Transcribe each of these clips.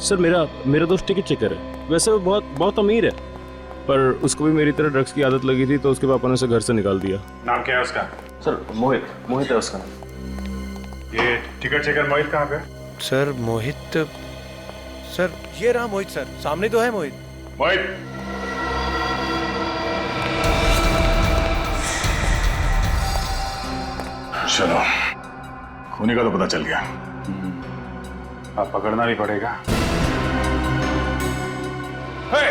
Sir मेरा मेरा दोस्त टिकट चेकर है। वैसे वो बहुत बहुत अमीर है, पर उसको भी मेरी तरह ड्रग्स की आदत लगी थी, तो उसके पापा ने उसे घर से निकाल दिया। नाम क्या है उसका? सर मोहित है उसका नाम। ये टिकट चेकर मोहित कहाँ पे? सर मोहित, सर ये रहा मोहित सर, सामने तो है मोहित। मोहित, चलो खूनी का तो पता चल गया, अब पकड़ना भी पड़ेगा। हे!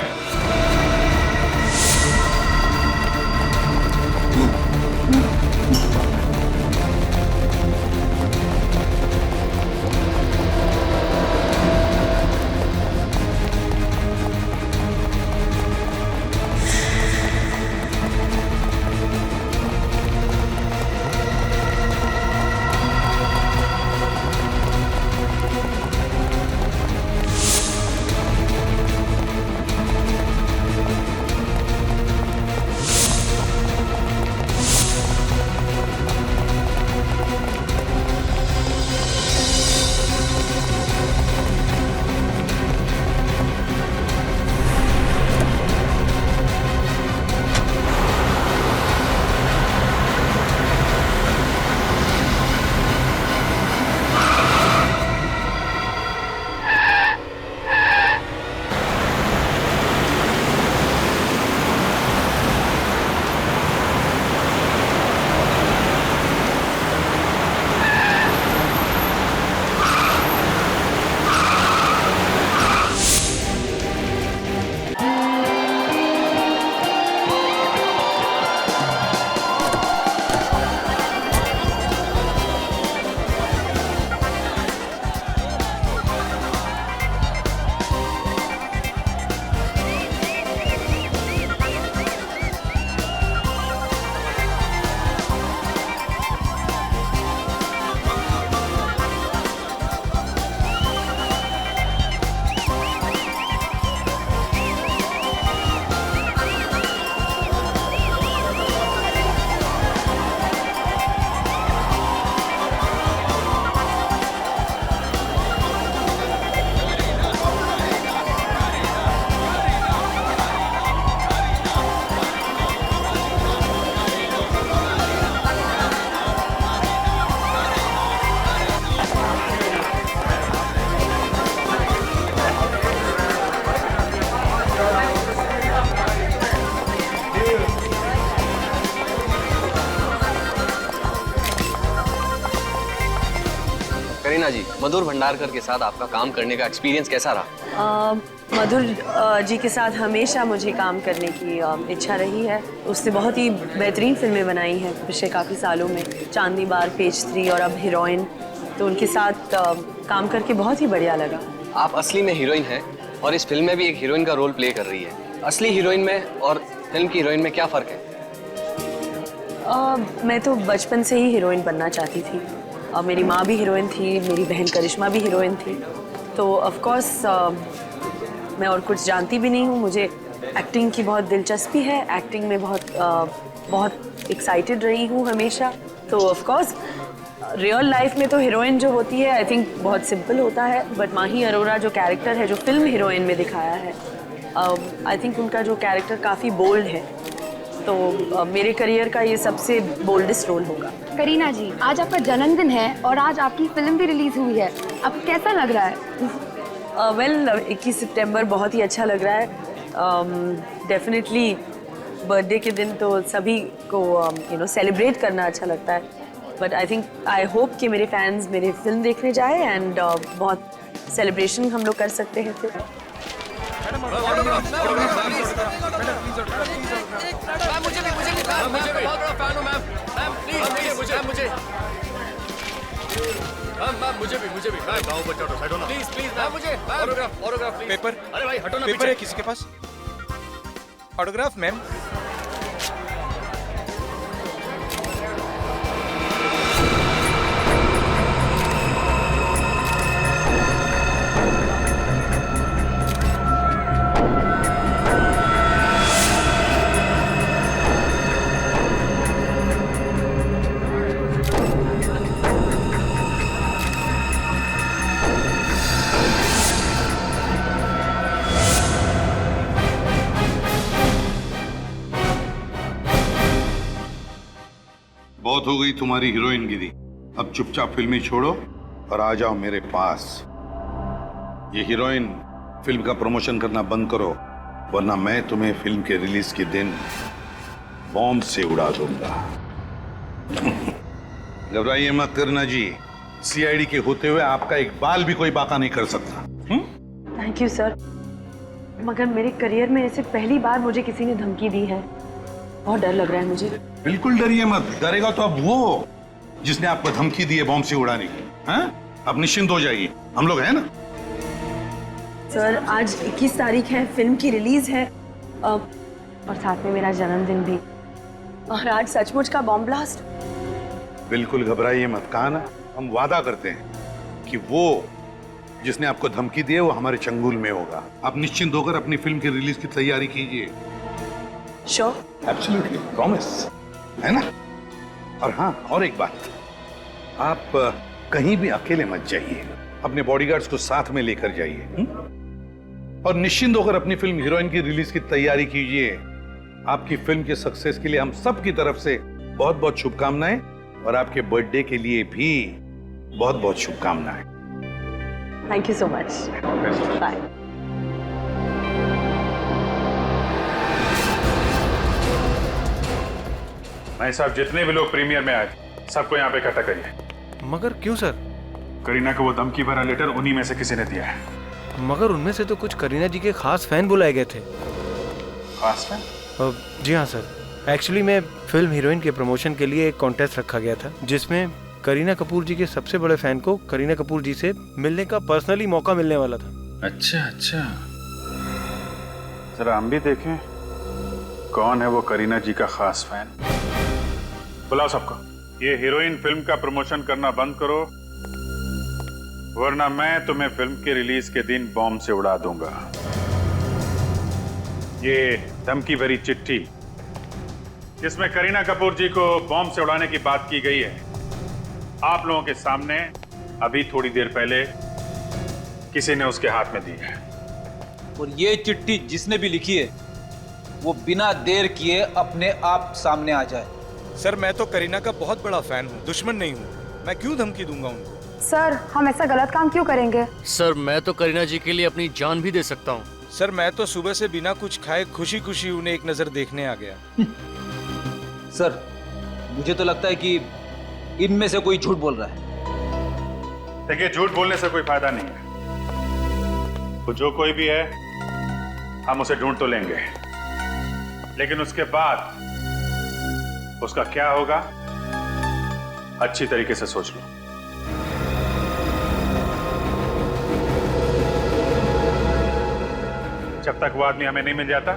करीना जी, मधुर भंडारकर के साथ आपका काम करने का एक्सपीरियंस कैसा रहा? मधुर जी के साथ हमेशा मुझे काम करने की इच्छा रही है। उसने बहुत ही बेहतरीन फिल्में बनाई हैं पिछले काफ़ी सालों में, चांदनी बार, पेज 3 और अब हीरोइन। तो उनके साथ काम करके बहुत ही बढ़िया लगा। आप असली में हीरोइन हैं और इस फिल्म में भी एक हीरोइन का रोल प्ले कर रही है। असली हीरोइन में और फिल्म की हीरोइन में क्या फ़र्क है? मैं तो बचपन से ही हीरोइन बनना चाहती थी। मेरी माँ भी हीरोइन थी, मेरी बहन करिश्मा भी हीरोइन थी। तो ऑफ कोर्स मैं और कुछ जानती भी नहीं हूँ। मुझे एक्टिंग की बहुत दिलचस्पी है, एक्टिंग में बहुत एक्साइटेड रही हूँ हमेशा। तो ऑफ कोर्स रियल लाइफ में तो हीरोइन जो होती है आई थिंक बहुत सिंपल होता है, बट माही अरोरा जो कैरेक्टर है, जो फिल्म हीरोइन में दिखाया है, आई थिंक उनका जो कैरेक्टर काफ़ी बोल्ड है। तो मेरे करियर का ये सबसे बोल्डेस्ट रोल होगा। करीना जी, आज आपका जन्मदिन है और आज आपकी फिल्म भी रिलीज हुई है, आपको कैसा लग रहा है? वेल 21 सितंबर बहुत ही अच्छा लग रहा है। डेफिनेटली बर्थडे के दिन तो सभी को सेलिब्रेट करना अच्छा लगता है, बट आई होप कि मेरे फैंस मेरे फिल्म देखने जाए एंड बहुत सेलिब्रेशन हम लोग कर सकते हैं फिर। मुझे भी मैम, गाँव बच्चा तो साइड हो ना प्लीज मैम, मुझे ऑटोग्राफ प्लीज। पेपर अरे भाई हटो ना, पेपर है किसी के पास? Autograph ma'am. बहुत हो गई तुम्हारी हीरोइनगिरी। अब चुपचाप फिल्में छोड़ो और आ जाओ मेरे पास। ये हीरोइन फिल्म का प्रमोशन करना बंद करो, वरना मैं तुम्हें फिल्म के रिलीज के दिन बॉम्ब से उड़ा दूंगा। घबराइए मत करना जी, सीआईडी के होते हुए आपका एक बाल भी कोई बाका नहीं कर सकता। थैंक यू सर, मगर मेरे करियर में ऐसे पहली बार मुझे किसी ने धमकी दी है। बहुत डर लग रहा है मुझे। बिल्कुल डरिए मत, डरेगा तो अब वो जिसने आपको धमकी दी है बॉम्ब से उड़ाने की। हैं? अब निश्चिंत हो जाइए, हम लोग हैं ना। सर आज 21 तारीख है, फिल्म की रिलीज है और साथ में मेरा जन्मदिन भी, और आज सचमुच का बॉम्ब ब्लास्ट। बिल्कुल घबराइए मत, कहा ना हम वादा करते हैं कि वो जिसने आपको धमकी दी है वो हमारे चंगुल में होगा। आप निश्चिंत होकर अपनी फिल्म की रिलीज की तैयारी कीजिए। श्योर? एब्सोल्युटली, प्रॉमिस, है ना। और हाँ, और एक बात, आप कहीं भी अकेले मत जाइए, अपने बॉडीगार्ड्स को साथ में लेकर जाइए। और निश्चिंत होकर अपनी फिल्म हीरोइन की रिलीज की तैयारी कीजिए। आपकी फिल्म के सक्सेस के लिए हम सब की तरफ से बहुत बहुत शुभकामनाएं, और आपके बर्थडे के लिए भी बहुत बहुत शुभकामनाएं। Thank you so much, bye. भाई साहब, जितने भी लोग प्रीमियर में आए थे सबको यहाँ पे इकट्ठा करिए। मगर क्यों सर? करीना को वो धमकी भरा लेटर उन्हीं में से किसी ने दिया है। मगर उनमें से तो कुछ करीना जी के खास फैन बुलाए गए थे। खास फैन? जी हाँ सर, एक्चुअली मैं फिल्म हीरोइन के प्रमोशन के लिए एक कॉन्टेस्ट रखा गया था, जिसमें करीना कपूर जी के सबसे बड़े फैन को करीना कपूर जी से मिलने का पर्सनली मौका मिलने वाला था। अच्छा अच्छा, जरा हम भी देखें कौन है वो करीना जी का खास फैन। बुलाओ सबको। ये हीरोइन फिल्म का प्रमोशन करना बंद करो, वरना मैं तुम्हें फिल्म के रिलीज के दिन बॉम्ब से उड़ा दूंगा। ये धमकी भरी चिट्ठी जिसमें करीना कपूर जी को बॉम्ब से उड़ाने की बात की गई है, आप लोगों के सामने अभी थोड़ी देर पहले किसी ने उसके हाथ में दी है। और ये चिट्ठी जिसने भी लिखी है वो बिना देर किए अपने आप सामने आ जाए। सर मैं तो करीना का बहुत बड़ा फैन हूँ, दुश्मन नहीं हूँ। मैं क्यों धमकी दूंगा उनको? सर हम ऐसा गलत काम क्यों करेंगे? सर मैं तो करीना जी के लिए अपनी जान भी दे सकता हूँ। सर मैं तो सुबह से बिना कुछ खाए खुशी खुशी उन्हें एक नजर देखने आ गया। सर मुझे तो लगता है कि इनमें से कोई झूठ बोल रहा है। देखिए, झूठ बोलने से कोई फायदा नहीं है। तो जो कोई भी है हम उसे ढूंढ तो लेंगे, लेकिन उसके बाद उसका क्या होगा अच्छी तरीके से सोच लो। जब तक वो आदमी हमें नहीं मिल जाता,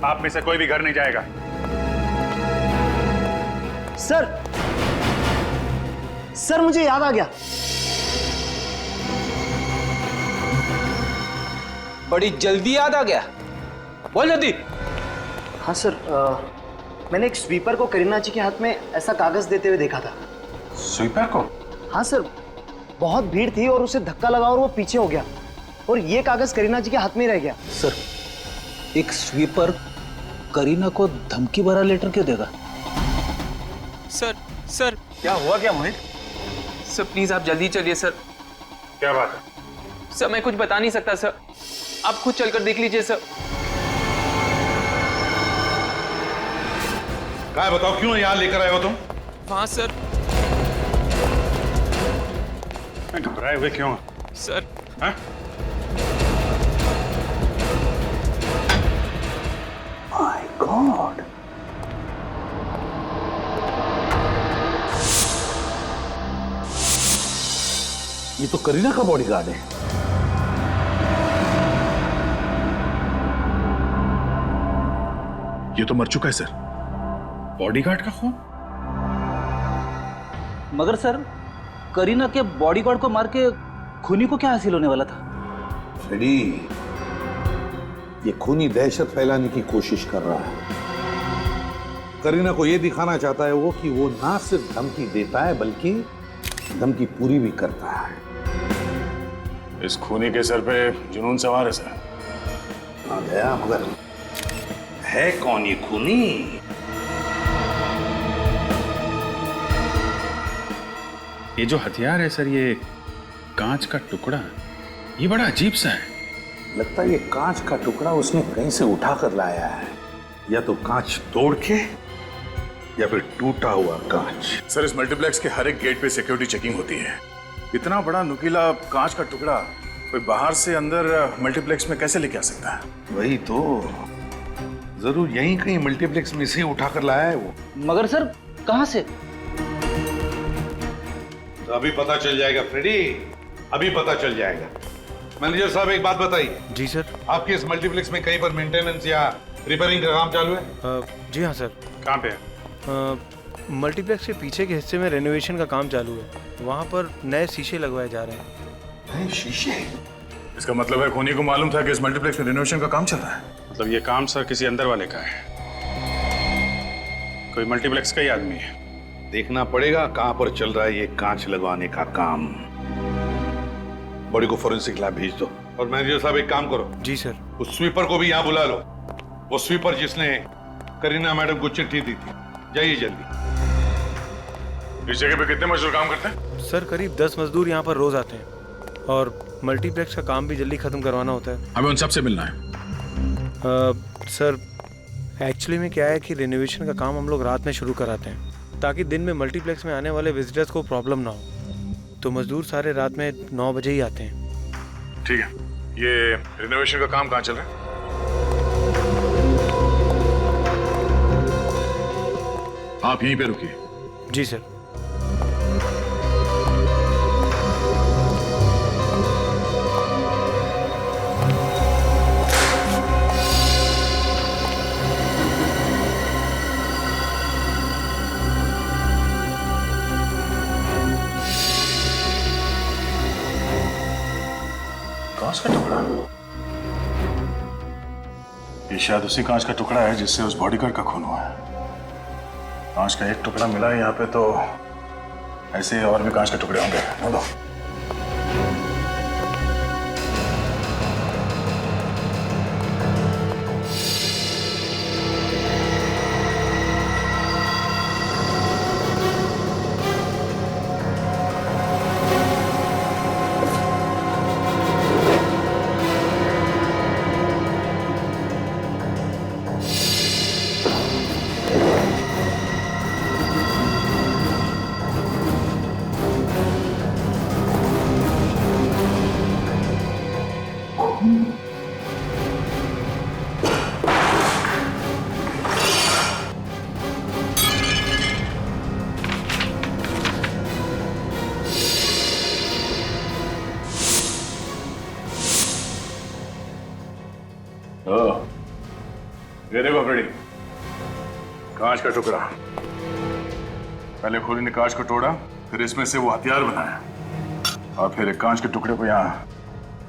आप में से कोई भी घर नहीं जाएगा। सर मुझे याद आ गया। बड़ी जल्दी याद आ गया, बोल जल्दी। हाँ सर, मैंने एक स्वीपर को करीना जी के हाथ में ऐसा कागज देते हुए देखा था। स्वीपर को? हाँ सर, बहुत भीड़ थी और उसे धक्का लगा और वो पीछे हो गया, और ये कागज करीना जी के हाथ में ही रह गया। सर एक स्वीपर करीना को धमकी भरा लेटर क्यों देगा? सर क्या हुआ क्या मोहित? सर प्लीज आप जल्दी चलिए सर। क्या बात है? सर मैं कुछ बता नहीं सकता सर, आप खुद चलकर देख लीजिए सर। क्या बताओ, क्यों यहाँ लेकर आए हो तुम? वहाँ सर। घबराए हुए क्यों सर? हाँ? My God! ये तो करीना का बॉडीगार्ड है। ये तो मर चुका है सर। बॉडीगार्ड का खून? मगर सर करीना के बॉडीगार्ड को मार के खूनी को क्या हासिल होने वाला था? फ्रेडी, ये खूनी दहशत फैलाने की कोशिश कर रहा है। करीना को ये दिखाना चाहता है वो कि वो ना सिर्फ धमकी देता है बल्कि धमकी पूरी भी करता है। इस खूनी के सर पे जुनून सवार है सर। आ गया, मगर है कौन ये खूनी? ये जो हथियार है सर, ये कांच का टुकड़ा, ये बड़ा अजीब सा है। लगता है ये कांच का टुकड़ा उसने कहीं से उठा कर लाया है, या तो कांच तोड़ के या फिर टूटा हुआ कांच। सर, इस मल्टीप्लेक्स के हर एक गेट पे सिक्योरिटी चेकिंग होती है। इतना बड़ा नुकीला कांच का टुकड़ा कोई बाहर से अंदर मल्टीप्लेक्स में कैसे लेके आ सकता है? वही तो, जरूर यहीं कहीं मल्टीप्लेक्स में से उठा कर लाया है वो। मगर सर कहां से? तो अभी पता चल जाएगा फ्रेडी, अभी पता चल जाएगा। मैनेजर साहब एक बात बताइए। जी सर। आपके इस मल्टीप्लेक्स में कहीं पर मेंटेनेंस या रिपेयरिंग का काम चालू है? जी हाँ सर। कहाँ पे? मल्टीप्लेक्स के पीछे के हिस्से में रेनोवेशन का काम चालू है, वहाँ पर नए शीशे लगवाए जा रहे हैं। नए शीशे? इसका मतलब है खूनी को मालूम था कि इस मल्टीप्लेक्स में रेनोवेशन का काम चल रहा है। मतलब ये काम सर किसी अंदर वाले का है, कोई मल्टीप्लेक्स का ही आदमी है। देखना पड़ेगा कहां पर चल रहा है ये कांच लगवाने का काम। बॉडी को फोरेंसिक लैब भेज दो। और मैनेजर साहब एक काम करो। जी सर। उस स्वीपर को भी यहाँ बुला लो, वो स्वीपर जिसने करीना मैडम को चिट्ठी दी थी। जाइए जल्दी। इस जगह पे कितने मजदूर काम करते हैं? सर करीब 10 मजदूर यहाँ पर रोज आते हैं, और मल्टीप्लेक्स का काम भी जल्दी खत्म करवाना होता है। हमें उन सबसे मिलना है। सर एक्चुअली में क्या है कि रेनोवेशन का काम हम लोग रात में शुरू कराते हैं, ताकि दिन में मल्टीप्लेक्स में आने वाले विजिटर्स को प्रॉब्लम ना हो। तो मजदूर सारे रात में 9 बजे ही आते हैं। ठीक है, ये रेनोवेशन का काम कहाँ चल रहा है? आप यहीं पे रुकिए। जी सर। कांच का टुकड़ा? ये शायद उसी कांच का टुकड़ा है जिससे उस बॉडीगार्ड का खून हुआ है। कांच का एक टुकड़ा मिला है यहाँ पे, तो ऐसे और भी कांच के टुकड़े होंगे। बोलो। ये देखो फ्रेडी, कांच का टुकड़ा। पहले खूनी ने कांच को तोड़ा, फिर इसमें से वो हथियार बनाया, और फिर एक कांच के टुकड़े को यहाँ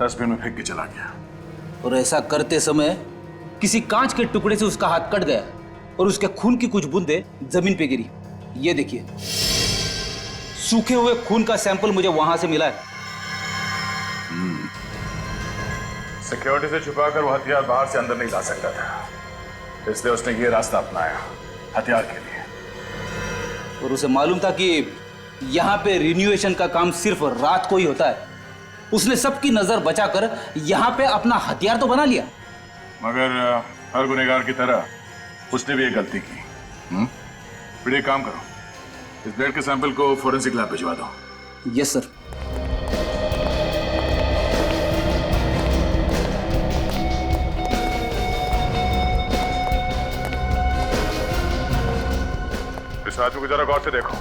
डस्टबिन में फेंक के चला गया। और ऐसा करते समय किसी कांच के टुकड़े से उसका हाथ कट गया और उसके खून की कुछ बूंदें जमीन पे गिरी। ये देखिए, सूखे हुए खून का सैंपल मुझे वहां से मिला है। सिक्योरिटी से छुपाकर वो हथियार बाहर से अंदर नहीं ला सकता था, इसलिए उसने ये रास्ता अपनाया हथियार के लिए। और उसे मालूम था कि यहाँ पे रिन्यूएशन का काम सिर्फ रात को ही होता है। उसने सबकी नजर बचाकर यहाँ पे अपना हथियार तो बना लिया, मगर हर गुनहगार की तरह उसने भी एक गलती की। फिर एक काम करो, इस ब्लड के सैंपल को फोरेंसिक लैब भिजवा दो। Yes sir. इस आदमी को जरा गौर से देखो,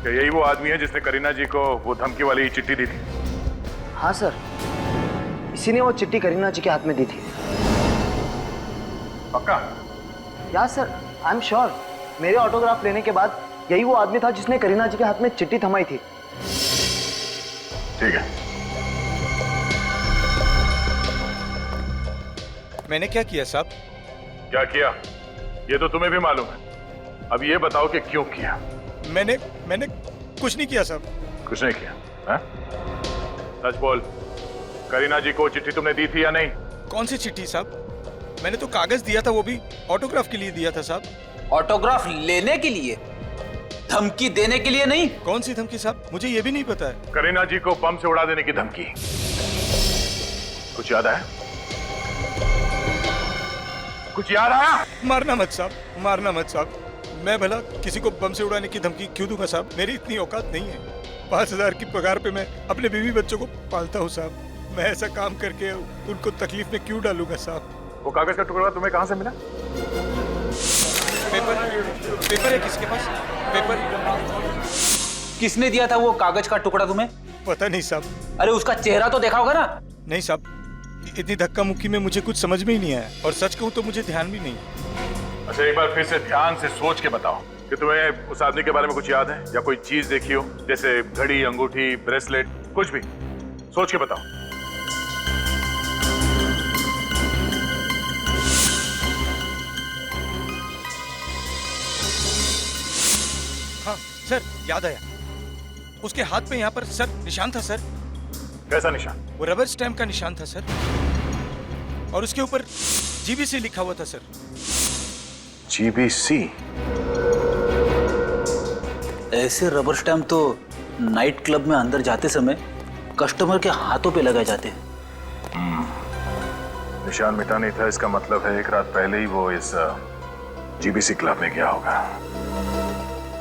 क्या यही वो आदमी है जिसने करीना जी को वो धमकी वाली चिट्ठी दी थी? हाँ सर, इसी ने वो चिट्ठी करीना जी के हाथ में दी थी। पक्का? या सर, आई एम श्योर। मेरे ऑटोग्राफ लेने के बाद यही वो आदमी था जिसने करीना जी के हाथ में चिट्ठी थमाई थी। ठीक है। मैंने क्या किया साहब? क्या किया ये तो तुम्हें भी मालूम है, अब ये बताओ कि क्यों किया? मैंने कुछ नहीं किया साहब। कुछ नहीं किया है? सच बोल, करीना जी को चिट्ठी तुमने दी थी या नहीं? कौन सी चिट्ठी साहब? मैंने तो कागज दिया था, वो भी ऑटोग्राफ के लिए दिया था साहब। ऑटोग्राफ लेने के लिए? धमकी देने के लिए नहीं। कौन सी धमकी साहब, मुझे ये भी नहीं पता है। करीना जी को बम से उड़ा देने की धमकी, कुछ याद आया? कुछ याद आया? मारना मत साहब, मारना मत साहब। मैं भला किसी को बम से उड़ाने की धमकी क्यों दूंगा साहब? मेरी इतनी औकात नहीं है। 5,000 की पगार पे मैं अपने बीवी बच्चों को पालता हूँ साहब। मैं ऐसा काम करके उनको तकलीफ में क्यों डालूंगा साहब? वो कागज का टुकड़ा तुम्हें कहां से मिला? पेपर है किसके पास? पेपर किसने दिया था वो कागज का टुकड़ा तुम्हें? पता नहीं साहब। अरे उसका चेहरा तो देखा होगा ना? नहीं साहब, इतनी धक्का मुक्की में मुझे कुछ समझ में ही नहीं आया, और सच कहूँ तो मुझे ध्यान भी नहीं। अच्छा, एक बार फिर से ध्यान से सोच के बताओ कि तुम्हें उस आदमी के बारे में कुछ याद है, या कोई चीज देखी हो, जैसे घड़ी, अंगूठी, ब्रेसलेट, कुछ भी सोच के बताओ। हाँ सर, याद आया। उसके हाथ पे यहाँ पर सर निशान था सर। कैसा निशान? वो रबर स्टैम्प का निशान था सर, और उसके ऊपर जीबीसी लिखा हुआ था सर। जीबीसी? ऐसे रबर स्टैम्प तो नाइट क्लब में अंदर जाते समय कस्टमर के हाथों पे लगाए जाते हैं। निशान मिटा नहीं था, इसका मतलब है एक रात पहले ही वो इस जीबीसी क्लब में गया होगा।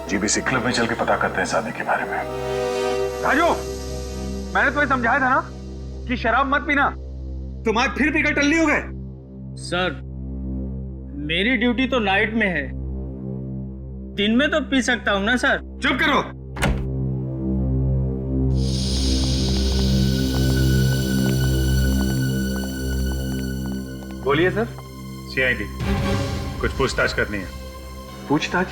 जीबीसी क्लब में चल के पता करते हैं इस आदमी के बारे में। राजू, मैंने तुम्हें समझाया था ना कि शराब मत पीना। तुम आज फिर पीकर टल्ली हो गए। सर, मेरी ड्यूटी तो नाइट में है, दिन में तो पी सकता हूँ ना सर। चुप करो। बोलिए सर। सीआईडी, कुछ पूछताछ करनी है। पूछताछ?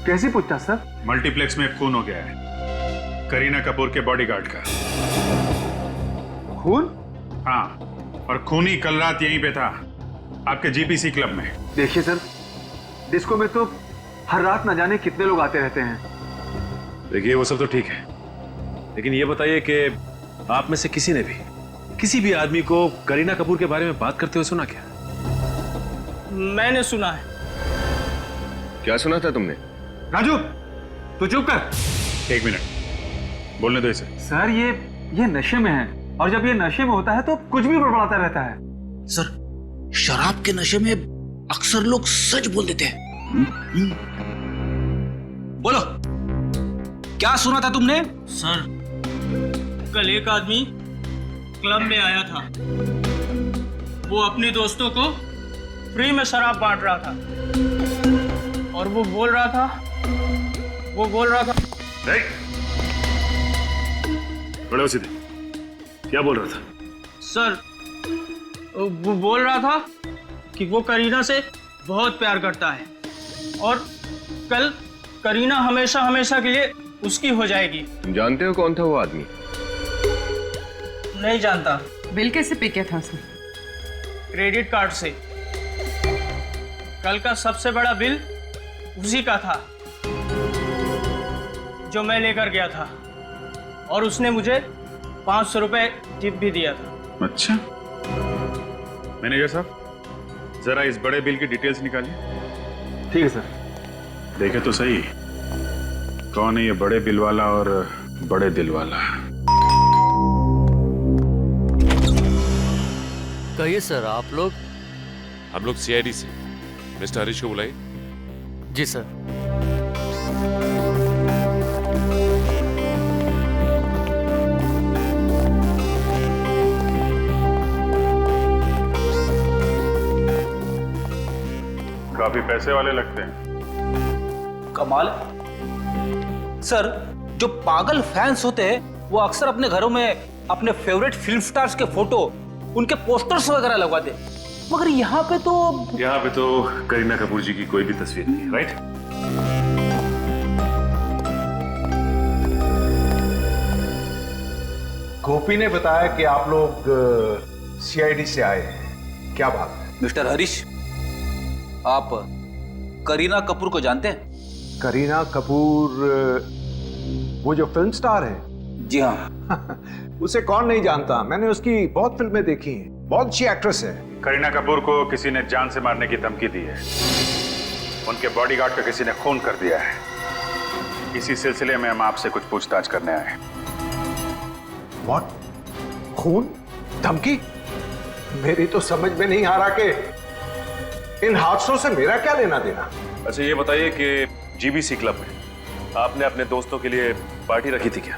कैसी पूछताछ सर? मल्टीप्लेक्स में खून हो गया है, करीना कपूर के बॉडीगार्ड का। खून? हाँ, और खूनी कल रात यहीं पे था, आपके जीपीसी क्लब में। देखिए सर, डिस्को में तो हर रात न जाने कितने लोग आते रहते हैं। देखिए वो सब तो ठीक है, लेकिन ये बताइए कि आप में से किसी ने भी किसी भी आदमी को करीना कपूर के बारे में बात करते हुए सुना क्या? मैंने सुना है। क्या सुना था तुमने? राजू, तू चुप कर। एक मिनट, बोलने दो इसे। सर, ये नशे में है, और जब ये नशे में होता है तो कुछ भी बड़बड़ाता रहता है। सर, शराब के नशे में अक्सर लोग सच बोल देते हैं। बोलो, क्या सुना था तुमने? सर, कल एक आदमी क्लब में आया था, वो अपने दोस्तों को फ्री में शराब बांट रहा था, और वो बोल रहा था बड़े हो सीधे, क्या बोल रहा था? सर, वो बोल रहा था कि वो करीना से बहुत प्यार करता है, और कल करीना हमेशा हमेशा के लिए उसकी हो जाएगी। तुम जानते हो कौन था वो आदमी? नहीं जानता। बिल कैसे पे किया था उसने? क्रेडिट कार्ड से। कल का सबसे बड़ा बिल उसी का था, जो मैं लेकर गया था, और उसने मुझे 500 रुपए टिप भी दिया था। अच्छा, मैनेजर साहब, जरा इस बड़े बिल की डिटेल्स निकालिए। ठीक है सर। देखे तो सही, कौन है ये बड़े बिल वाला और बड़े दिल वाला? कहिए सर, आप लोग? हम लोग सीआईडी से। मिस्टर हरीश को बुलाइए। जी सर। काफी पैसे वाले लगते हैं। कमाल। सर, जो पागल फैंस होते हैं वो अक्सर अपने घरों में अपने फेवरेट फिल्म स्टार्स के फोटो, उनके पोस्टर्स वगैरह लगवाते, मगर यहाँ पे तो करीना कपूर जी की कोई भी तस्वीर नहीं है, राइट? गोपी ने बताया कि आप लोग सीआईडी से आए हैं, क्या बात है? मिस्टर हरीश, आप करीना कपूर को जानते हैं? करीना कपूर, वो जो फिल्म स्टार है? जी हाँ। उसे कौन नहीं जानता, मैंने उसकी बहुत फिल्में देखी हैं, बहुत अच्छी एक्ट्रेस है। करीना कपूर को किसी ने जान से मारने की धमकी दी है, उनके बॉडीगार्ड का किसी ने खून कर दिया है, इसी सिलसिले में हम आपसे कुछ पूछताछ करने आए हैं। व्हाट? खून? धमकी? मेरी तो समझ में नहीं आ रहा कि इन हादसों से मेरा क्या लेना देना। अच्छा ये बताइए कि जीबीसी क्लब में आपने अपने दोस्तों के लिए पार्टी रखी थी क्या?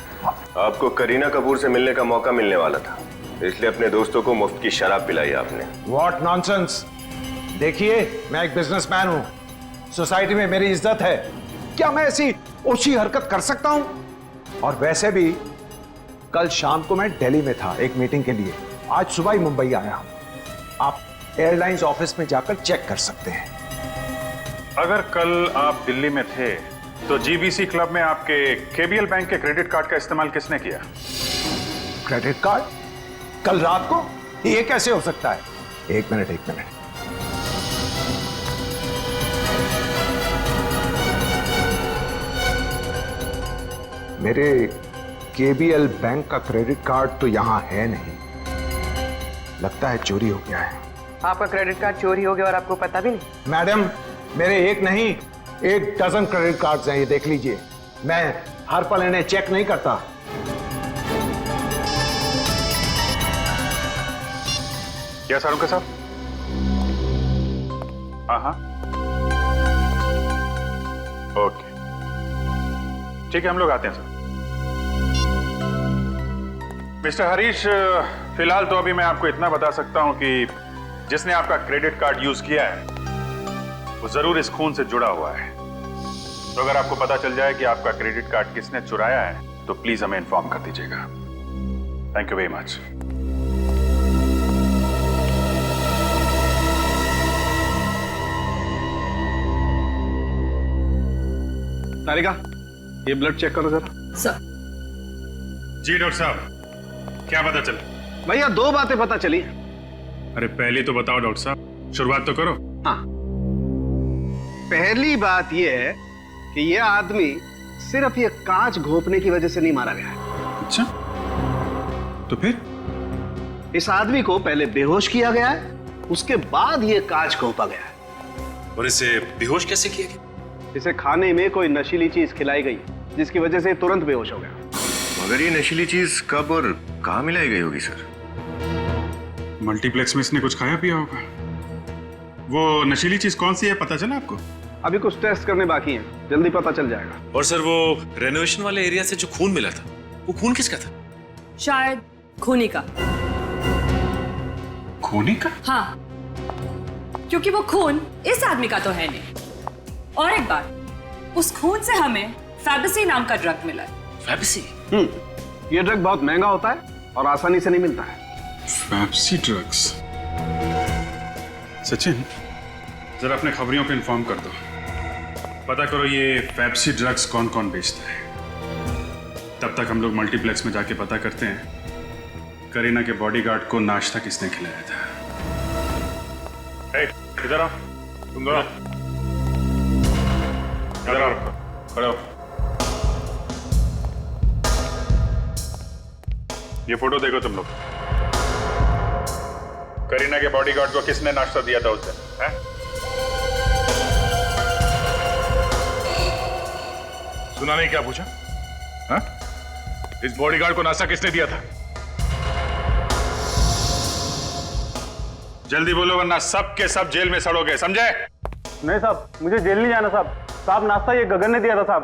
आपको करीना कपूर से मिलने का मौका मिलने वाला था, इसलिए अपने दोस्तों को मुफ्त की शराब पिलाई आपने। What nonsense. देखिए, मैं एक बिजनेसमैन हूं, सोसाइटी में मेरी इज्जत है, क्या मैं ऐसी ओछी हरकत कर सकता हूं? और वैसे भी कल शाम को मैं दिल्ली में था एक मीटिंग के लिए, आज सुबह ही मुंबई आया हूं। आप एयरलाइंस ऑफिस में जाकर चेक कर सकते हैं। अगर कल आप दिल्ली में थे तो जीबीसी क्लब में आपके केबीएल बैंक के क्रेडिट कार्ड का इस्तेमाल किसने किया? Credit card? कल रात को? ये कैसे हो सकता है? एक मिनट। मेरे केबीएल बैंक का क्रेडिट कार्ड तो यहां है नहीं, लगता है चोरी हो गया है। आपका क्रेडिट कार्ड चोरी हो गया और आपको पता भी नहीं? मैडम, मेरे एक नहीं 1 डजन क्रेडिट कार्ड्स हैं, ये देख लीजिए। मैं हर पल इन्हें चेक नहीं करता। क्या सारूका साहब? हाँ, ओके, ठीक है, हम लोग आते हैं सर। मिस्टर हरीश, फिलहाल तो अभी मैं आपको इतना बता सकता हूं कि जिसने आपका क्रेडिट कार्ड यूज किया है वो जरूर इस खून से जुड़ा हुआ है। तो अगर आपको पता चल जाए कि आपका क्रेडिट कार्ड किसने चुराया है तो प्लीज हमें इन्फॉर्म कर दीजिएगा। Thank you very much. Tarika, ये ब्लड चेक करो जरा। सर। जी डॉक्टर साहब, क्या पता चला? भैया 2 बातें पता चली। अरे पहली तो बताओ डॉक्टर साहब, शुरुआत तो करो। हाँ, पहली बात यह है कि यह आदमी सिर्फ ये कांच घोंपने की वजह से नहीं मारा गया है। अच्छा, तो फिर? इस आदमी को पहले बेहोश किया गया है, उसके बाद ये कांच घोंपा गया है। और इसे बेहोश कैसे किया गया? इसे खाने में कोई नशीली चीज खिलाई गई जिसकी वजह से तुरंत बेहोश हो गया। मगर ये नशीली चीज कब और कहाँ मिलाई गई होगी सर? मल्टीप्लेक्स में इसने कुछ खाया पिया होगा। वो नशीली चीज कौन सी है, पता चला आपको? अभी कुछ टेस्ट करने बाकी हैं, जल्दी पता चल जाएगा। और सर वो रेनोवेशन वाले एरिया से जो खून मिला था, वो खून किसका था? शायद खूनी का। खूनी का? हाँ, क्योंकि वो खून इस आदमी का तो है नहीं। और एक बात, उस खून से हमें फैबिसी नाम का ड्रग मिला है। फैबिसी? ये ड्रग बहुत महंगा होता है और आसानी से नहीं मिलता है। फैबिसी ड्रग्स? सचिन, जरा अपने खबरियों को इन्फॉर्म कर दो, पता करो ये फैबिसी ड्रग्स कौन कौन बेचता है। तब तक हम लोग मल्टीप्लेक्स में जाके पता करते हैं करीना के बॉडीगार्ड को नाश्ता किसने खिलाया था। इधर आओ, तुम दोनों इधर आओ, खड़े हो। ये फोटो देखो तुम लोग। करीना के बॉडीगार्ड को किसने नाश्ता दिया था उस दिन, हैं? सुना नहीं क्या पूछा? हाँ? इस बॉडीगार्ड को नाश्ता किसने दिया था? जल्दी बोलो वरना सब के सब जेल में सड़ोगे, समझे? नहीं साहब, मुझे जेल नहीं जाना साहब। साहब, नाश्ता ये गगन ने दिया था साहब।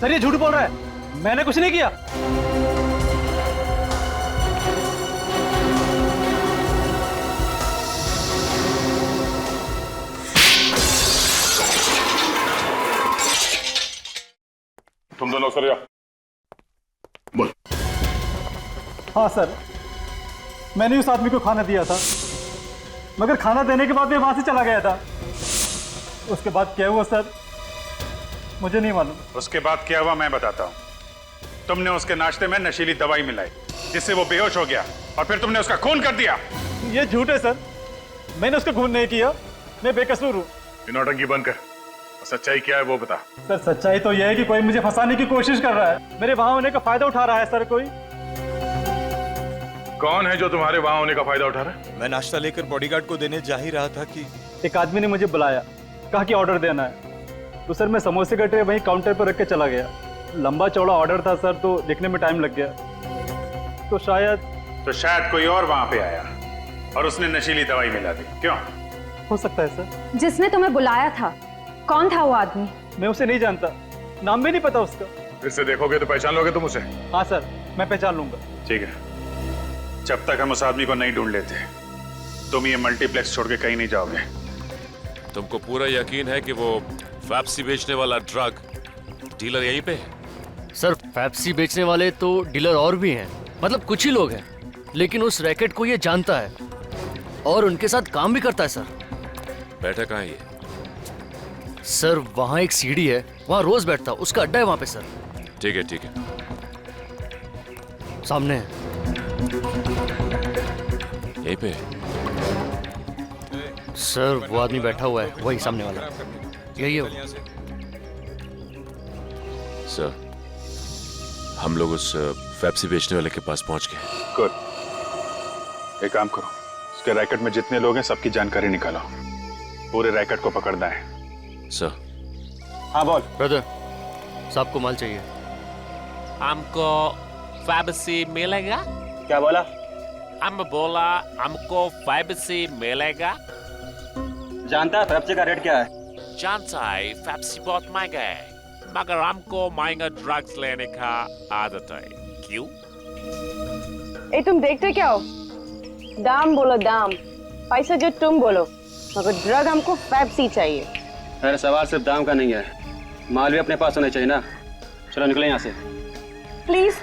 सर, ये झूठ बोल रहा है, मैंने कुछ नहीं किया। तुम दोनों सर जाओ। बोल। हाँ सर, मैंने उस आदमी को खाना दिया था, मगर खाना देने के बाद मैं वहां से चला गया था। उसके बाद क्या हुआ सर, मुझे नहीं मालूम। उसके बाद क्या हुआ मैं बताता हूँ। तुमने उसके नाश्ते में नशीली दवाई मिलाई जिससे वो बेहोश हो गया और फिर तुमने उसका खून कर दिया। ये झूठ है सर, मैंने उसका खून नहीं किया, मैं बेकसूर हूँ। नौटंकी बंद कर, सच्चाई क्या है वो बता। सर, सच्चाई तो यह है कि कोई मुझे फंसाने की कोशिश कर रहा है, मेरे वहां होने का फायदा उठा रहा है सर। कोई कौन है जो तुम्हारे वहां होने का फायदा उठा रहा है? मैं नाश्ता लेकर बॉडीगार्ड को देने जा ही रहा था कि एक आदमी ने मुझे बुलाया, कहा कि ऑर्डर देना है। तो सर मैं समोसे का ट्रे वहीं काउंटर पर रख के चला गया। लंबा चौड़ा ऑर्डर था सर, तो लिखने में टाइम लग गया। तो शायद कोई और वहां पे आया और उसने नशीली दवाई मिला दी। क्यों? हो सकता है सर। जिसने तुम्हें बुलाया था, कौन था वो आदमी? मैं उसे नहीं जानता, नाम भी नहीं पता उसका। फिर से देखोगे तो पहचान लोगे तुम उसे? हाँ सर, मैं पहचान लूंगा। ठीक है, जब तक हम उस आदमी को नहीं ढूंढ लेते तुम ये मल्टीप्लेक्स छोड़ के कहीं नहीं जाओगे। तुमको पूरा यकीन है कि वो फैप्सी बेचने वाला ड्रग डीलर यहीं पे है? सर फैप्सी बेचने वाले तो डीलर और भी हैं, मतलब कुछ ही लोग हैं, लेकिन उस रैकेट को ये जानता है और उनके साथ काम भी करता है सर। बैठा कहाँ है ये? सर वहाँ एक सीढ़ी है, वहाँ रोज बैठता, उसका अड्डा है वहाँ पे सर। ठीक है ठीक है, सामने है। यहीं पे? सर वो आदमी बैठा हुआ है, वही सामने वाला, यही है वो। सर हम लोग उस फैप्सी बेचने वाले के पास पहुंच गए। गुड, एक काम करो, उसके रैकेट में जितने लोग हैं सबकी जानकारी निकालो, पूरे रैकेट को पकड़ना है। सर। हाँ बोल। ब्रदर, साहब को माल चाहिए। हमको फैप्सी मिलेगा? क्या बोला? हम बोला हमको फैप्सी मिलेगा। जानता है फैप्सी का रेट क्या है? जानता है, फैप्सी बहुत महंगा है, मगर हमको महंगा ड्रग्स लेने का आदत है। क्यों? ए तुम देखते क्या हो? दाम बोलो दाम, पैसा जो तुम बोलो, मगर ड्रग हमको फैप्सी चाहिए। अरे सवाल सिर्फ दाम का नहीं है, माल भी अपने पास होना चाहिए ना। चलो निकले यहाँ से। प्लीज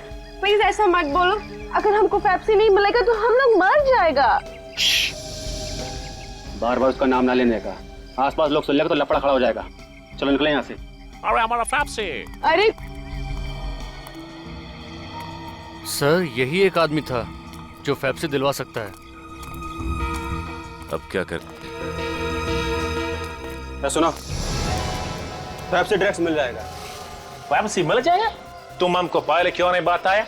प्लीज ऐसा मत बोलो, अगर हमको फैप्सी नहीं मिलेगा तो हम लोग मर जाएगा। बार बार उसका नाम ना लेने का, आसपास लोग सुन लेगा तो लफड़ा खड़ा हो जाएगा। चलो निकले यहाँ से। अरे हमारा फैप्सी। अरे सर यही एक आदमी था जो फैप्सी दिलवा सकता है। अब क्या कर? सुनो, फैप्सी ड्रग्स मिल जाएगा। फैप्सी मिल जाएगा? तुम हमको पहले क्यों नहीं बताया?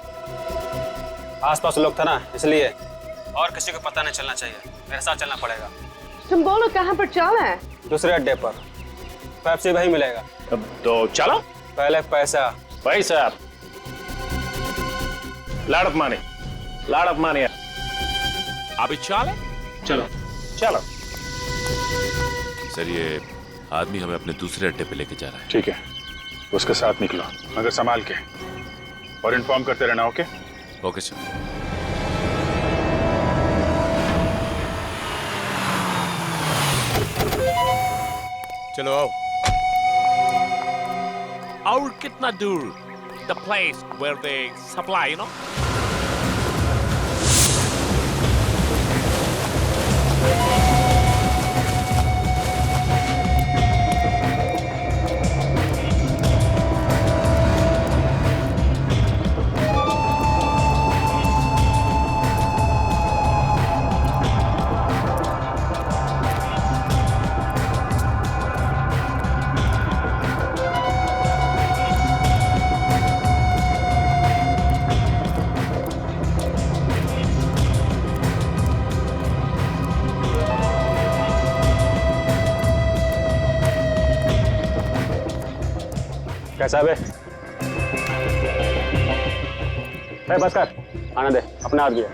आसपास लोग था ना, इसलिए। और किसी को पता नहीं चलना चाहिए, मेरे साथ चलना पड़ेगा। तुम बोलो कहाँ पर चलना है? दूसरे अड्डे पर, फैप्सी वही मिलेगा। तो चलो। पहले पैसा। पैसा? लाड़प माने। अभी चले? चलो चलो। सर ये आदमी हमें अपने दूसरे अड्डे पे लेके जा रहा है। ठीक है, उसके साथ निकलो, मगर संभाल के, और इन्फॉर्म करते रहना। ओके? Okay sir. चलो आओ। और कितना दूर? The place where they supply, you know? कैसा है? बस कर, आने दे, अपने हाथ भी है।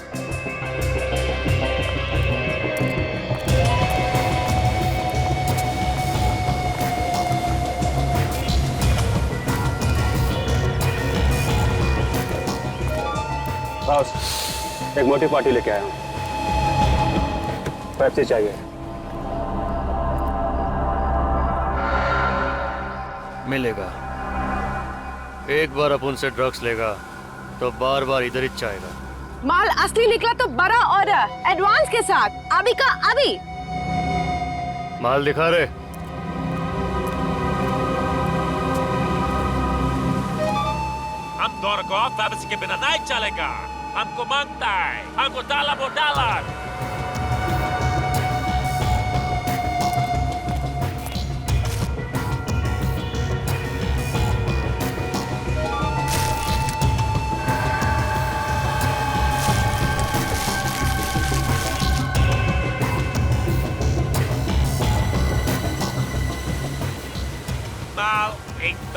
बॉस, एक मोटी पार्टी लेके आया हूँ, पेप्सी चाहिए। मिलेगा। एक बार अपन से ड्रग्स लेगा तो बार बार इधर ही चाहेगा। माल असली निकला तो बड़ा ऑर्डर, एडवांस के साथ, अभी का अभी। माल दिखा रहे। हम दोनों को फैप्सी के बिना नहीं चलेगा। हमको मांगता है, हमको $1।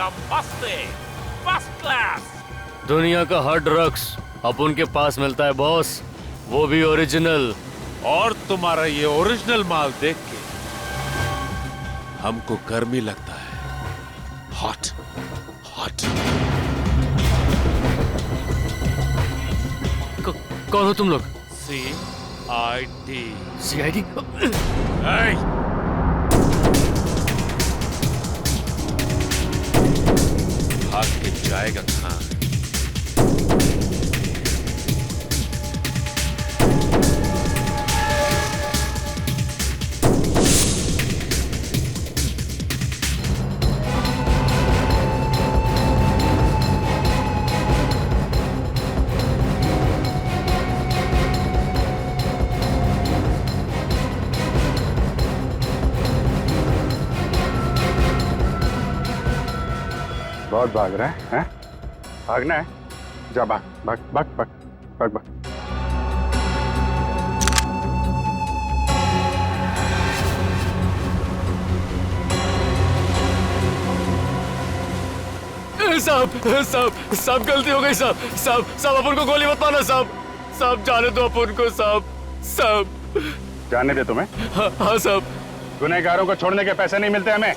एकदम मस्त है, फर्स्ट क्लास। दुनिया का हर ड्रग्स अपन के पास मिलता है बॉस, वो भी ओरिजिनल। और तुम्हारा ये ओरिजिनल माल देख के हमको गर्मी लगता है, हॉट हॉट। कौन हो तुम लोग? CID। CID? भाग के जाएगा कहाँ? बहुत भाग रहा है, हैं? भागना है? जा भाग भाग भाग भाग भाग भाग। साहब गलती हो गई साहब अपन को गोली मत मारना साहब जाने दो अपन को साहब। जाने दे तुम्हें? हाँ साहब। गुनहगारों को छोड़ने के पैसे नहीं मिलते हमें।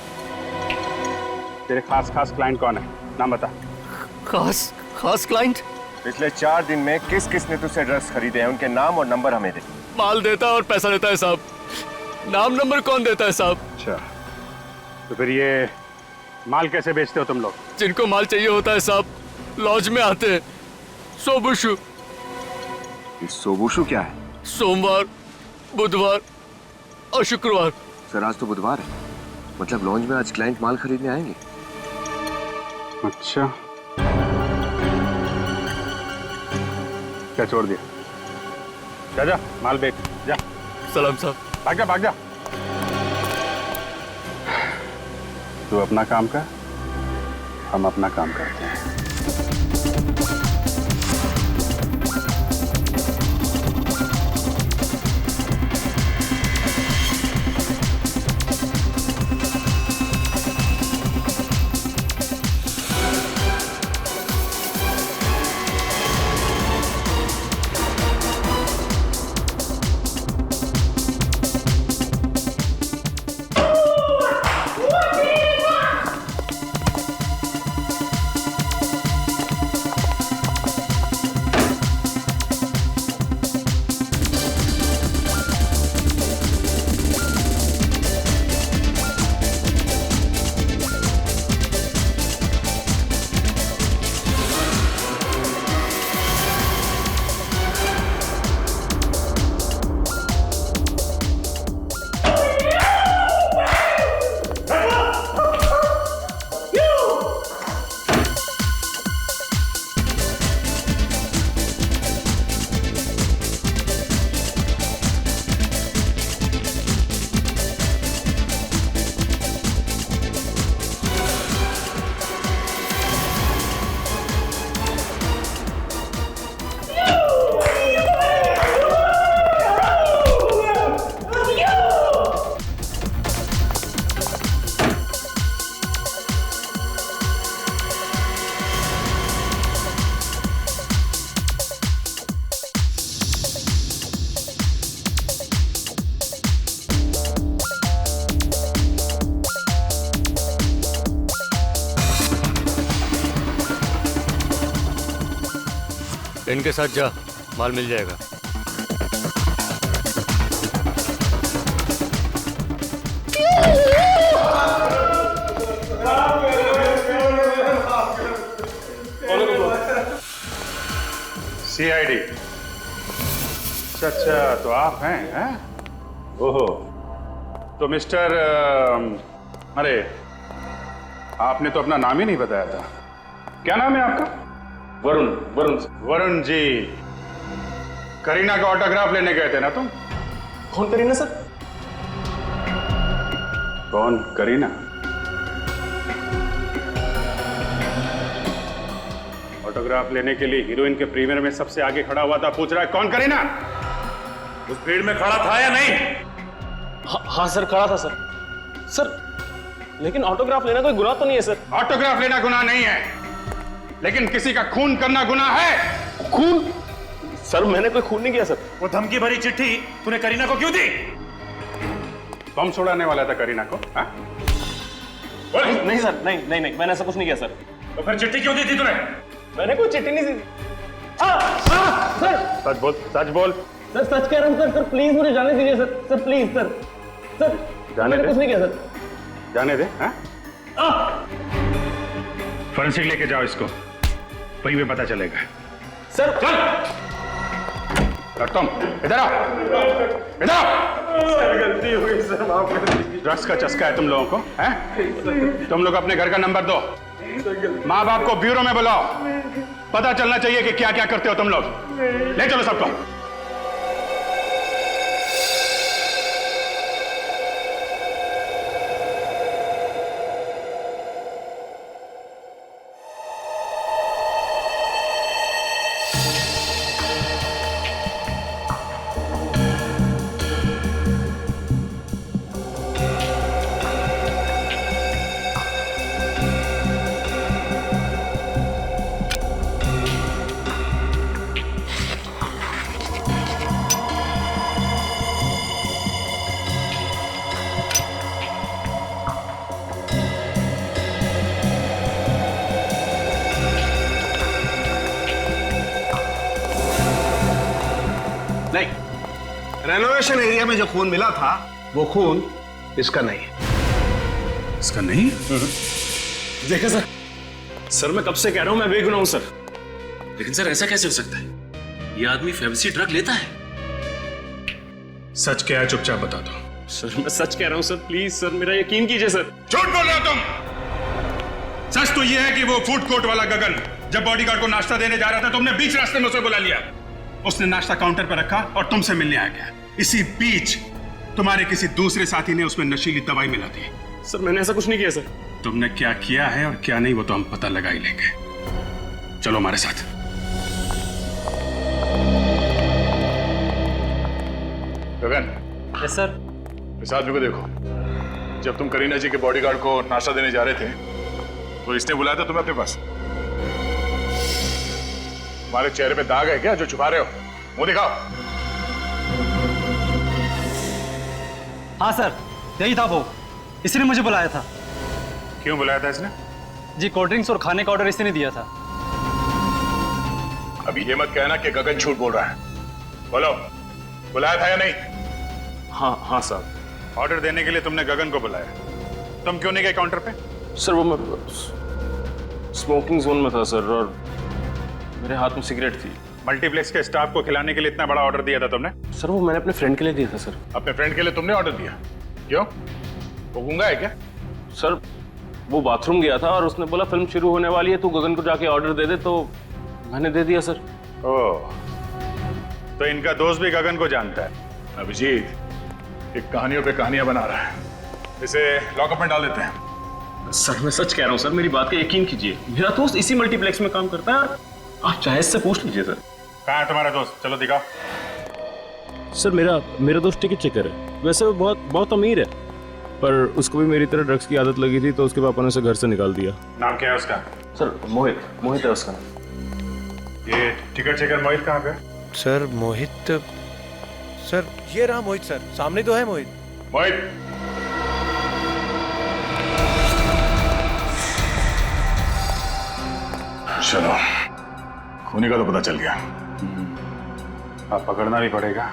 तेरे खास क्लाइंट कौन है, नाम बता। खास क्लाइंट? पिछले 4 दिन में किस किसने तुझसे ड्रग्स खरीदे हैं, उनके नाम और नंबर हमें दे। माल देता है और पैसा देता है साहब, नाम नंबर कौन देता है साहब? अच्छा, तो फिर ये माल कैसे बेचते हो तुम लोग? जिनको माल चाहिए होता है साहब लॉज में आते हैं। सोबुशु। सोबुशु क्या है? सोमवार, बुधवार और शुक्रवार। सर आज तो बुधवार है, मतलब लॉन्ज में आज क्लाइंट माल खरीदने आएंगे। अच्छा, क्या छोड़ दिया? जा माल बेच जा। सलाम साहब। भाग जा। तू अपना काम कर, हम अपना काम करते हैं। इनके साथ जा, माल मिल जाएगा। CID। अच्छा, तो आप हैं? ओहो, तो मिस्टर अरे आपने तो अपना नाम ही नहीं बताया था। क्या नाम है आपका? वरुण जी। करीना का ऑटोग्राफ लेने गए थे ना तुम? कौन करीना सर? कौन करीना? ऑटोग्राफ लेने के लिए हीरोइन के प्रीमियर में सबसे आगे खड़ा हुआ था, पूछ रहा है कौन करीना? उस भीड़ में खड़ा था या नहीं? हाँ सर, खड़ा था सर। लेकिन ऑटोग्राफ लेना कोई गुनाह तो नहीं है सर। ऑटोग्राफ लेना गुनाह नहीं है, लेकिन किसी का खून करना गुनाह है। खून? सर मैंने कोई खून नहीं किया सर। वो धमकी भरी चिट्ठी तूने करीना को क्यों दी? बम छुड़ाने वाला था करीना को? हाँ? नहीं सर, नहीं, मैंने ऐसा कुछ नहीं किया सर। तो फिर चिट्ठी क्यों दी थी तूने? मैंने कोई चिट्ठी नहीं दी। सर सच बोल, सच बोल। सर सच कह रहा हूँ सर, प्लीज मुझे जाने दीजिए सर, प्लीज सर। जाने दे। कुछ नहीं किया सर। जाने दे। फोरेंसिक लेके जाओ इसको, वहीं पे पता चलेगा। सर चल। और तुम इधर आओ, इधर आओ। गलती हो गई सर, माफ कर दीजिए। ड्रग्स का चस्का है तुम लोगों को, हैं? तुम लोग अपने घर का नंबर दो, माँ बाप को ब्यूरो में बुलाओ, पता चलना चाहिए कि क्या क्या करते हो तुम लोग। ले चलो सबको। रेनोवेशन एरिया में जो खून मिला था वो खून इसका नहीं है। इसका नहीं? देखा सर, मैं कब से कह रहा हूं मैं बेगुनाह हूं सर। लेकिन सर ऐसा कैसे हो सकता है? ये आदमी फेविसी ड्रग लेता है। सच क्या है चुपचाप बता दो। सर मैं सच कह रहा हूं सर, प्लीज सर मेरा यकीन कीजिए सर। झूठ बोल रहे हो तुम। सच तो ये है कि वो फूड कोर्ट वाला गगन जब बॉडीगार्ड को नाश्ता देने जा रहा था, तुमने बीच रास्ते में उसे बुला लिया। उसने नाश्ता काउंटर पर रखा और तुमसे मिलने आ गया। इसी बीच तुम्हारे किसी दूसरे साथी ने उसमें नशीली दवाई मिला दी। सर मैंने ऐसा कुछ नहीं किया सर। तुमने क्या किया है और क्या नहीं वो तो हम पता लगा ही लेंगे। चलो हमारे साथ। गगन। Yes sir. इस आदमी को देखो। जब तुम करीना जी के बॉडीगार्ड को नाश्ता देने जा रहे थे तो इसने बुलाया था तुम्हें अपने पास। तुम्हारे चेहरे पे दाग है क्या जो छुपा रहे हो? मुंह दिखाओ। हाँ सर, यही था वो, इसने मुझे बुलाया था। क्यों बुलाया था इसने? जी कोल्ड ड्रिंक्स और खाने का ऑर्डर इसने दिया था। अभी ये मत कहना कि गगन झूठ बोल रहा है। बोलो, बुलाया था या नहीं? हाँ साहब। ऑर्डर देने के लिए तुमने गगन को बुलाया, तुम क्यों नहीं गए काउंटर पे? सर वो मैं स्मोकिंग जोन में था सर, और मेरे हाथ में सिगरेट थी। मल्टीप्लेक्स के स्टाफ को खिलाने के लिए इतना बड़ा ऑर्डर दिया था तुमने? सर वो मैंने अपने फ्रेंड के लिए दिया था सर। अपने फ्रेंड के लिए तुमने ऑर्डर दिया? क्यों? वो गूंगा है क्या? सर वो बाथरूम गया था और उसने बोला फिल्म शुरू होने वाली है, तू गगन को जाके ऑर्डर दे दे, तो मैंने दे दिया सर। ओह, तो इनका दोस्त भी गगन को जानता है। अभिजीत एक कहानियों पे कहानियां बना रहा है, इसे लॉकअप में डाल देते हैं। सर मैं सच कह रहा हूँ सर, मेरी बात का यकीन कीजिए। मेरा दोस्त इसी मल्टीप्लेक्स में काम करता है, आप चाहे इससे पूछ लीजिए सर। कहाँ है तुम्हारा दोस्त? चलो दिखाओ। सर मेरा दोस्त टिकट चेकर है। वैसे वो बहुत अमीर है, पर उसको भी मेरी तरह ड्रग्स की आदत लगी थी, तो उसके पापा ने उसे घर से निकाल दिया। नाम क्या है उसका? सर मोहित है उसका नाम। ये टिकट चेकर मोहित कहाँ पे? सर मोहित, सर ये रहा मोहित सर, सामने तो है मोहित। मोहित चलो, खूनी का तो पता चल गया, अब पकड़ना भी पड़ेगा।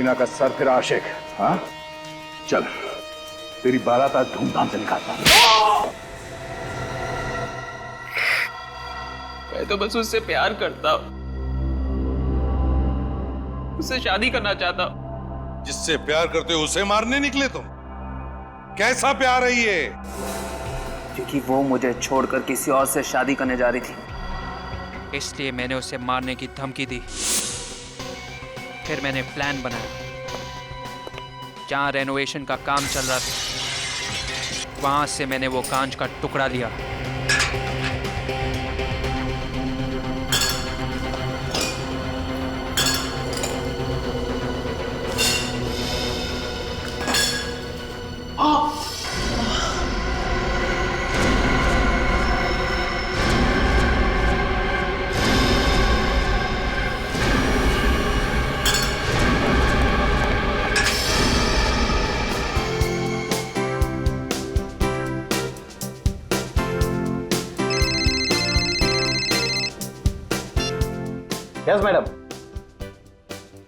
करीना का सर फिर आशिक। हाँ चल, तेरी बारात आज धूमधाम से निकालता हूं। मैं तो बस उससे प्यार करता हूँ, उससे शादी करना चाहता हूँ। जिससे प्यार करते हो उसे मारने निकले तुम? कैसा प्यार है ये? क्योंकि वो मुझे छोड़कर किसी और से शादी करने जा रही थी, इसलिए मैंने उसे मारने की धमकी दी। फिर मैंने प्लान बनाया। जहाँ रेनोवेशन का काम चल रहा था, वहां से मैंने वो कांच का टुकड़ा लिया। Yes madam.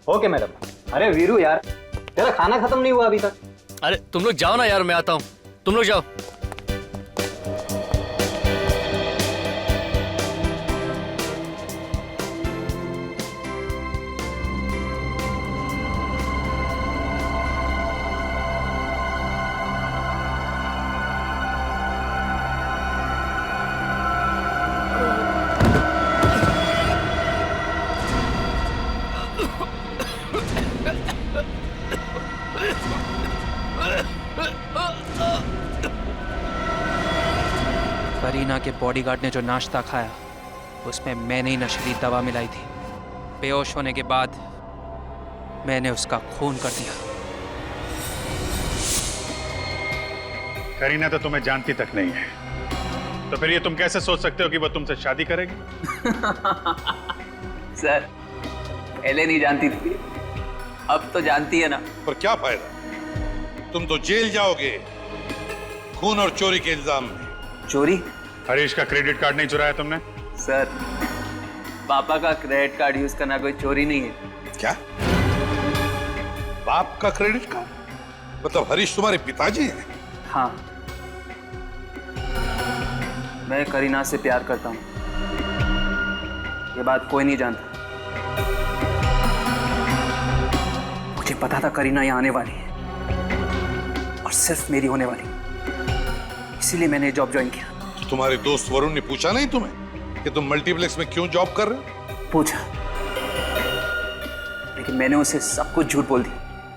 Okay madam. अरे वीरू यार, तेरा खाना खत्म नहीं हुआ अभी तक। अरे तुम लोग जाओ ना यार, मैं आता हूँ, तुम लोग जाओ। करीना के बॉडीगार्ड ने जो नाश्ता खाया, उसमें मैंने ही नशीली दवा मिलाई थी। बेहोश होने के बाद मैंने उसका खून कर दिया। करीना तो तुम्हें जानती तक नहीं है, तो फिर ये तुम कैसे सोच सकते हो कि वो तुमसे शादी करेगी? सर, पहले नहीं जानती थी, अब तो जानती है ना। पर क्या फायदा, तुम तो जेल जाओगे खून और चोरी के इल्जाम में। चोरी? हरीश का क्रेडिट कार्ड नहीं चुराया तुमने? सर, पापा का क्रेडिट कार्ड यूज करना कोई चोरी नहीं है। क्या? बाप का क्रेडिट कार्ड? मतलब हरीश तुम्हारे पिताजी हैं? हाँ, मैं करीना से प्यार करता हूँ, ये बात कोई नहीं जानता। मुझे पता था करीना यहाँ आने वाली है और सिर्फ मेरी होने वाली, इसीलिए मैंने जॉब ज्वाइन किया। तो तुम्हारे दोस्त वरुण ने पूछा नहीं तुम्हें कि तुम मल्टीप्लेक्स में क्यों जॉब कर रहे हो? पूछा, लेकिन मैंने उसे सब कुछ झूठ बोल दी।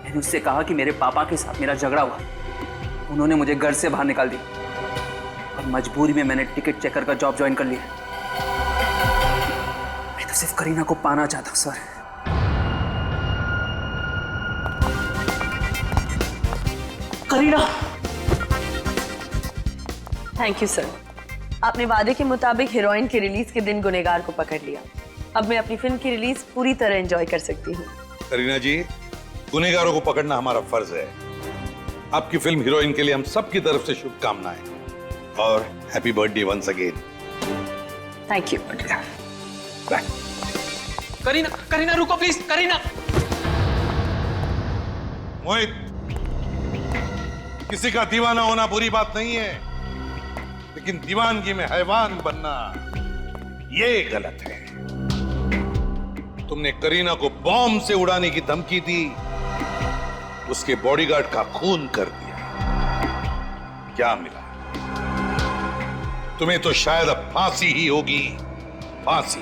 मैंने उससे कहा कि मेरे पापा के साथ मेरा झगड़ा हुआ, उन्होंने मुझे घर से बाहर निकाल दिया और मजबूरी में मैंने टिकट चेकर का जॉब ज्वाइन कर लिया। मैं तो सिर्फ करीना को पाना चाहता हूँ sir. Kareena! Thank you sir, आपने वादे के मुताबिक हीरोइन के रिलीज के दिन गुनहगार को पकड़ लिया। अब मैं अपनी फिल्म की रिलीज पूरी तरह एंजॉय कर सकती हूँ। करीना जी, गुनहगारों को पकड़ना हमारा फर्ज है। आपकी फिल्म हीरोइन के लिए हम सबकी तरफ से शुभकामनाएं और happy birthday once again. Thank you. Bye. Kareena, Kareena रुको प्लीज, करीना। मोहित, किसी का दीवाना होना बुरी बात नहीं है, लेकिन दीवानगी में हैवान बनना ये गलत है। तुमने करीना को बॉम्ब से उड़ाने की धमकी दी, उसके बॉडीगार्ड का खून कर दिया। क्या मिला? तुम्हें तो शायद अब फांसी ही होगी, फांसी।